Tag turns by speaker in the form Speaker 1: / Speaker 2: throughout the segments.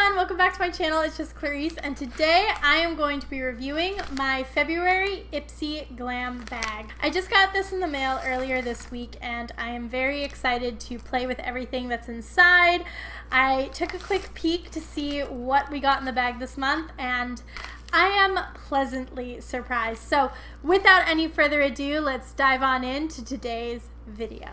Speaker 1: everyone, welcome back to my channel. It's just Clarice, and today I am going to be reviewing my February IPSY Glam Bag. I just got this in the mail earlier this week and I am very excited to play with everything that's inside. I took a quick peek to see what we got in the bag this month and I am pleasantly surprised. So without any further ado, let's dive on into today's video.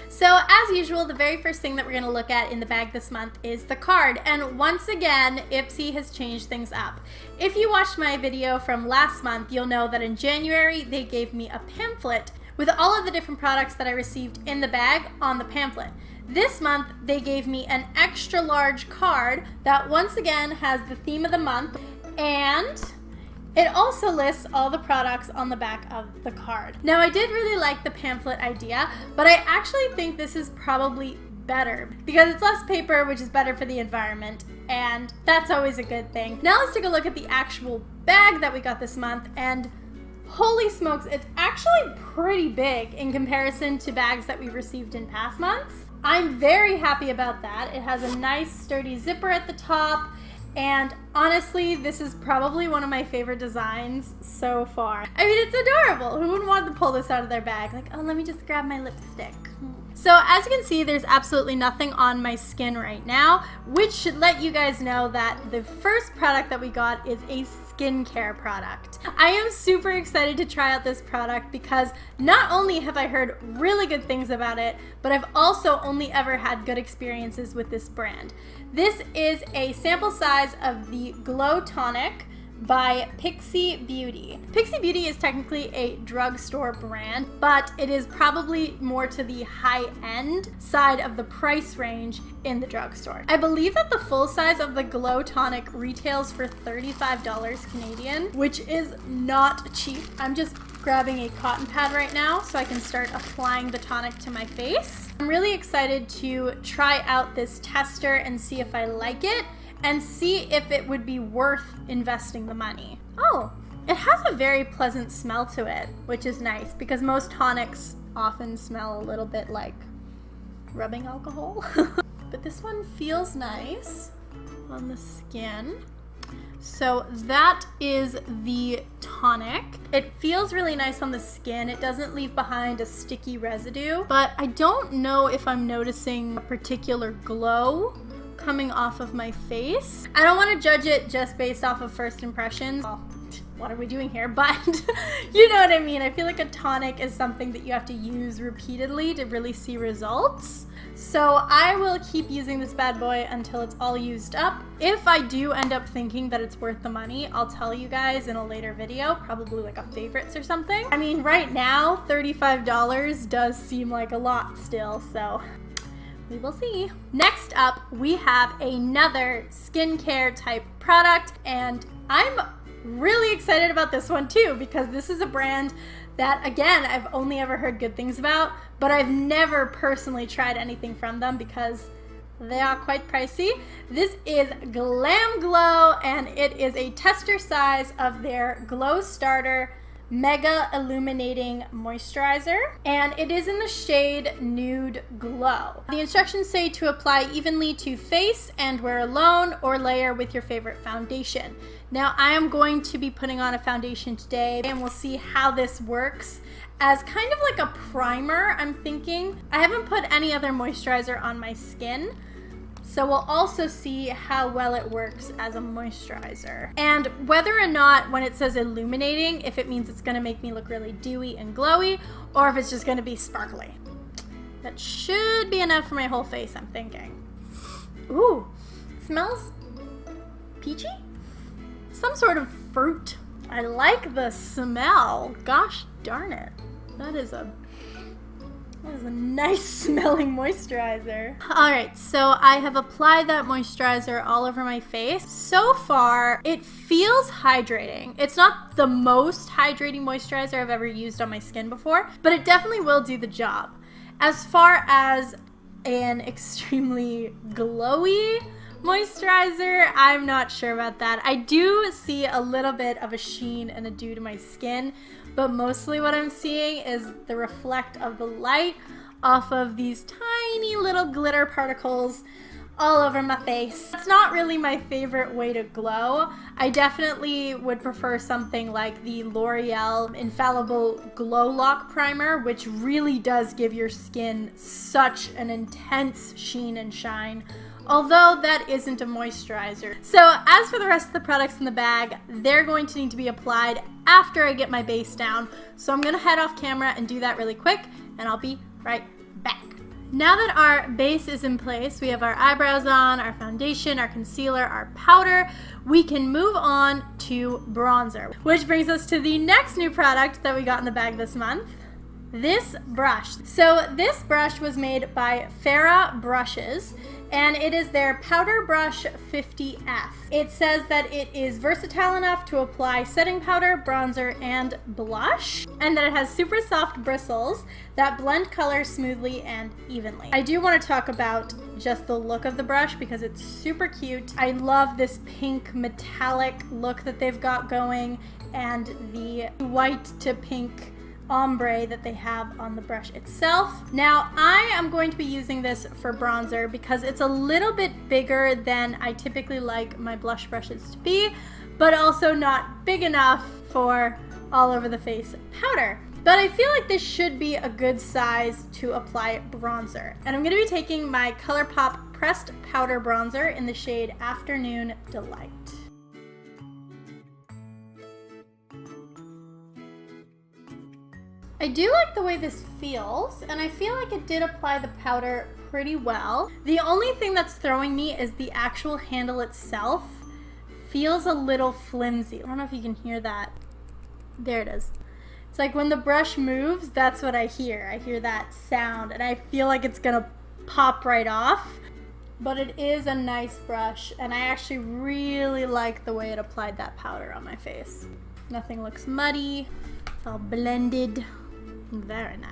Speaker 1: So as usual, the very first thing that we're going to look at in the bag this month is the card. And once again, IPSY has changed things up. If you watched my video from last month, you'll know that in January, they gave me a pamphlet with all of the different products that I received in the bag on the pamphlet. This month, they gave me an extra large card that once again has the theme of the month, and it also lists all the products on the back of the card. Now, I did really like the pamphlet idea, but I actually think this is probably better because it's less paper, which is better for the environment, and that's always a good thing. Now let's take a look at the actual bag that we got this month, and holy smokes, it's actually pretty big in comparison to bags that we've received in past months. I'm very happy about that. It has a nice sturdy zipper at the top. And honestly, this is probably one of my favorite designs so far. I mean, it's adorable. Who wouldn't want to pull this out of their bag? Like, oh, let me just grab my lipstick. So as you can see, there's absolutely nothing on my skin right now, which should let you guys know that the first product that we got is a skincare product. I am super excited to try out this product because not only have I heard really good things about it, but I've also only ever had good experiences with this brand. This is a sample size of the Glow Tonic by IPSY Beauty. IPSY Beauty is technically a drugstore brand, but it is probably more to the high-end side of the price range in the drugstore. I believe that the full size of the Glow Tonic retails for $35 Canadian, which is not cheap. I'm just grabbing a cotton pad right now so I can start applying the tonic to my face. I'm really excited to try out this tester and see if I like it and see if it would be worth investing the money. Oh, it has a very pleasant smell to it, which is nice because most tonics often smell a little bit like rubbing alcohol. But this one feels nice on the skin. So that is the tonic. It feels really nice on the skin. It doesn't leave behind a sticky residue, but I don't know if I'm noticing a particular glow coming off of my face. I don't want to judge it just based off of first impressions. Well, what are we doing here? But you know what I mean. I feel like a tonic is something that you have to use repeatedly to really see results. So I will keep using this bad boy until it's all used up. If I do end up thinking that it's worth the money, I'll tell you guys in a later video, probably like a favorites or something. I mean, right now, $35 does seem like a lot still, so we will see. Next up, we have another skincare type product, and I'm really excited about this one too because this is a brand that, again, I've only ever heard good things about, but I've never personally tried anything from them because they are quite pricey. This is Glam Glow, and it is a tester size of their Glow Starter Mega Illuminating Moisturizer, and it is in the shade Nude Glow. The instructions say to apply evenly to face and wear alone or layer with your favorite foundation. Now, I am going to be putting on a foundation today, and we'll see how this works as kind of like a primer, I'm thinking. I haven't put any other moisturizer on my skin, so we'll also see how well it works as a moisturizer. And whether or not when it says illuminating, if it means it's gonna make me look really dewy and glowy, or if it's just gonna be sparkly. That should be enough for my whole face, I'm thinking. Ooh, smells peachy? Some sort of fruit. I like the smell. Gosh darn it. That is a nice smelling moisturizer. All right, so I have applied that moisturizer all over my face. So far, it feels hydrating. It's not the most hydrating moisturizer I've ever used on my skin before, but it definitely will do the job. As far as an extremely glowy moisturizer, I'm not sure about that. I do see a little bit of a sheen and a dew to my skin, but mostly what I'm seeing is the reflect of the light off of these tiny little glitter particles all over my face. It's not really my favorite way to glow. I definitely would prefer something like the L'Oreal Infallible Glow Lock Primer, which really does give your skin such an intense sheen and shine, although that isn't a moisturizer. So as for the rest of the products in the bag, they're going to need to be applied after I get my base down. So I'm gonna head off camera and do that really quick, and I'll be right back. Now that our base is in place, we have our eyebrows on, our foundation, our concealer, our powder, we can move on to bronzer. Which brings us to the next new product that we got in the bag this month, this brush. So this brush was made by Farah Brushes, and it is their Powder Brush 50F. It says that it is versatile enough to apply setting powder, bronzer, and blush, and that it has super soft bristles that blend colors smoothly and evenly. I do want to talk about just the look of the brush because it's super cute. I love this pink metallic look that they've got going and the white to pink ombre that they have on the brush itself. Now I am going to be using this for bronzer because it's a little bit bigger than I typically like my blush brushes to be, but also not big enough for all over the face powder. But I feel like this should be a good size to apply bronzer. And I'm going to be taking my ColourPop Pressed Powder Bronzer in the shade Afternoon Delight. I do like the way this feels, and I feel like it did apply the powder pretty well. The only thing that's throwing me is the actual handle itself feels a little flimsy. I don't know if you can hear that. There it is. It's like when the brush moves, that's what I hear. I hear that sound, and I feel like it's gonna pop right off. But it is a nice brush, and I actually really like the way it applied that powder on my face. Nothing looks muddy. It's all blended. Very nice.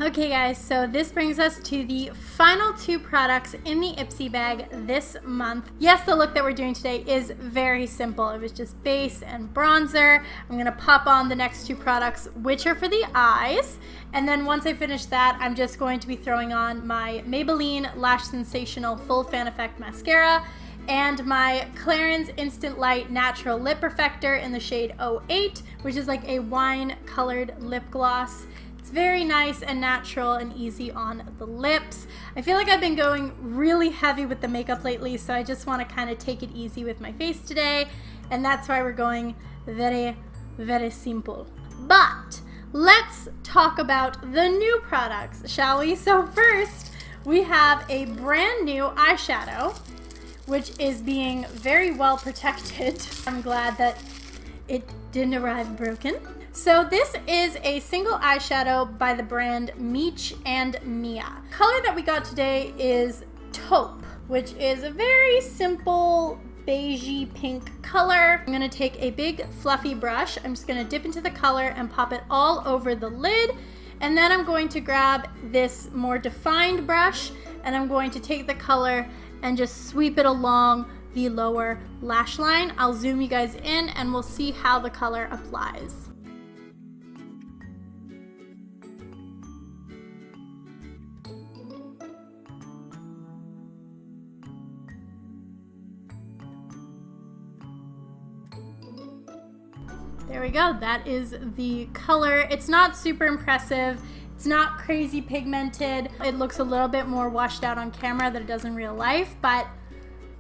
Speaker 1: Okay guys, so this brings us to the final two products in the IPSY bag this month. Yes, the look that we're doing today is very simple. It was just base and bronzer. I'm gonna pop on the next two products, which are for the eyes. And then once I finish that, I'm just going to be throwing on my Maybelline Lash Sensational Full Fan Effect Mascara and my Clarins Instant Light Natural Lip Perfector in the shade 08, which is like a wine-colored lip gloss. It's very nice and natural and easy on the lips. I feel like I've been going really heavy with the makeup lately, so I just want to kind of take it easy with my face today, and that's why we're going very, very simple. But let's talk about the new products, shall we? So first, we have a brand new eyeshadow, which is being very well protected. I'm glad that it didn't arrive broken. So this is a single eyeshadow by the brand Meech and Mia. The color that we got today is Taupe, which is a very simple beigey pink color. I'm gonna take a big fluffy brush. I'm just gonna dip into the color and pop it all over the lid. And then I'm going to grab this more defined brush and I'm going to take the color and just sweep it along the lower lash line. I'll zoom you guys in and we'll see how the color applies. There we go, that is the color. It's not super impressive. It's not crazy pigmented. It looks a little bit more washed out on camera than it does in real life, but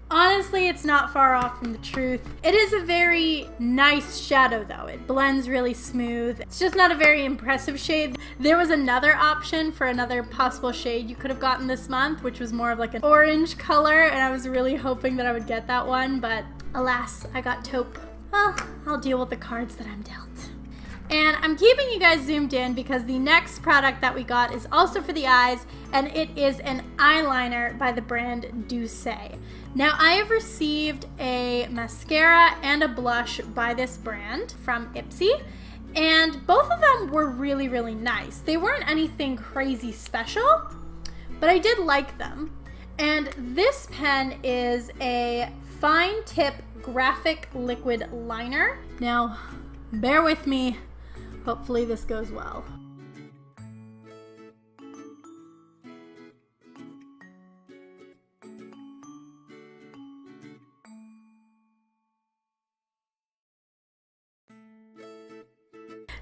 Speaker 1: honestly, it's not far off from the truth. It is a very nice shadow though. It blends really smooth. It's just not a very impressive shade. There was another option for another possible shade you could have gotten this month, which was more of like an orange color, and I was really hoping that I would get that one, but alas, I got Taupe. Well, I'll deal with the cards that I'm dealt. And I'm keeping you guys zoomed in because the next product that we got is also for the eyes, and it is an eyeliner by the brand Douce. Now, I have received a mascara and a blush by this brand from IPSY, and both of them were really, really nice. They weren't anything crazy special, but I did like them. And this pen is a fine tip graphic liquid liner. Now, bear with me. Hopefully this goes well.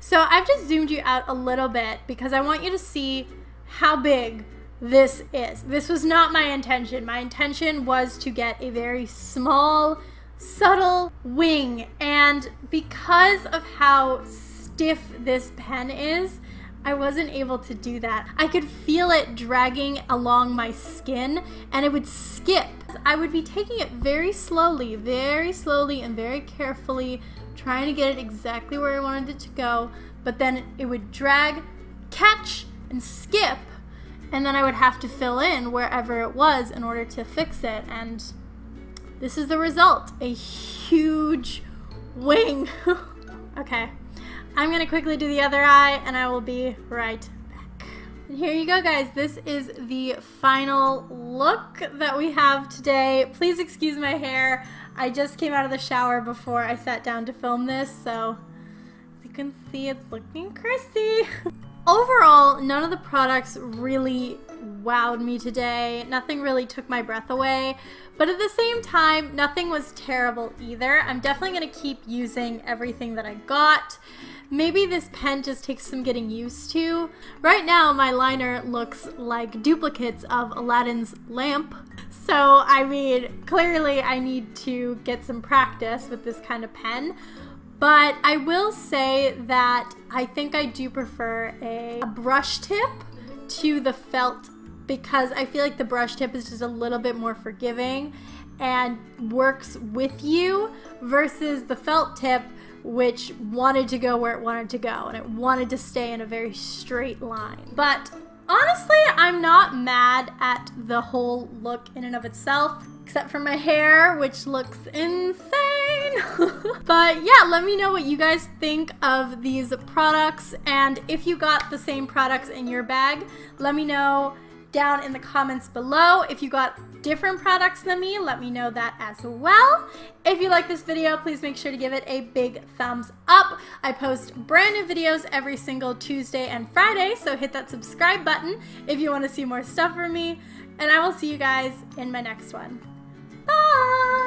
Speaker 1: So I've just zoomed you out a little bit because I want you to see how big this is. This was not my intention. My intention was to get a very small, subtle wing, and because of how stiff this pen is, I wasn't able to do that. I could feel it dragging along my skin and it would skip. I would be taking it very slowly and very carefully, trying to get it exactly where I wanted it to go, but then it would drag, catch, and skip, and then I would have to fill in wherever it was in order to fix it, and this is the result, a huge wing. Okay, I'm gonna quickly do the other eye and I will be right back. And here you go, guys. This is the final look that we have today. Please excuse my hair. I just came out of the shower before I sat down to film this, so as you can see, it's looking crispy. Overall, none of the products really wowed me today. Nothing really took my breath away, but at the same time, nothing was terrible either. I'm definitely gonna keep using everything that I got. Maybe this pen just takes some getting used to. Right now, my liner looks like duplicates of Aladdin's lamp. So, I mean, clearly I need to get some practice with this kind of pen. But I will say that I think I do prefer a brush tip to the felt, because I feel like the brush tip is just a little bit more forgiving and works with you versus the felt tip, which wanted to go where it wanted to go and it wanted to stay in a very straight line. But honestly, I'm not mad at the whole look in and of itself, except for my hair, which looks insane. But yeah, let me know what you guys think of these products, and if you got the same products in your bag, let me know down in the comments below. If you got different products than me, let me know that as well. If you like this video, please make sure to give it a big thumbs up. I post brand new videos every single Tuesday and Friday, so hit that subscribe button if you want to see more stuff from me, and I will see you guys in my next one. Bye!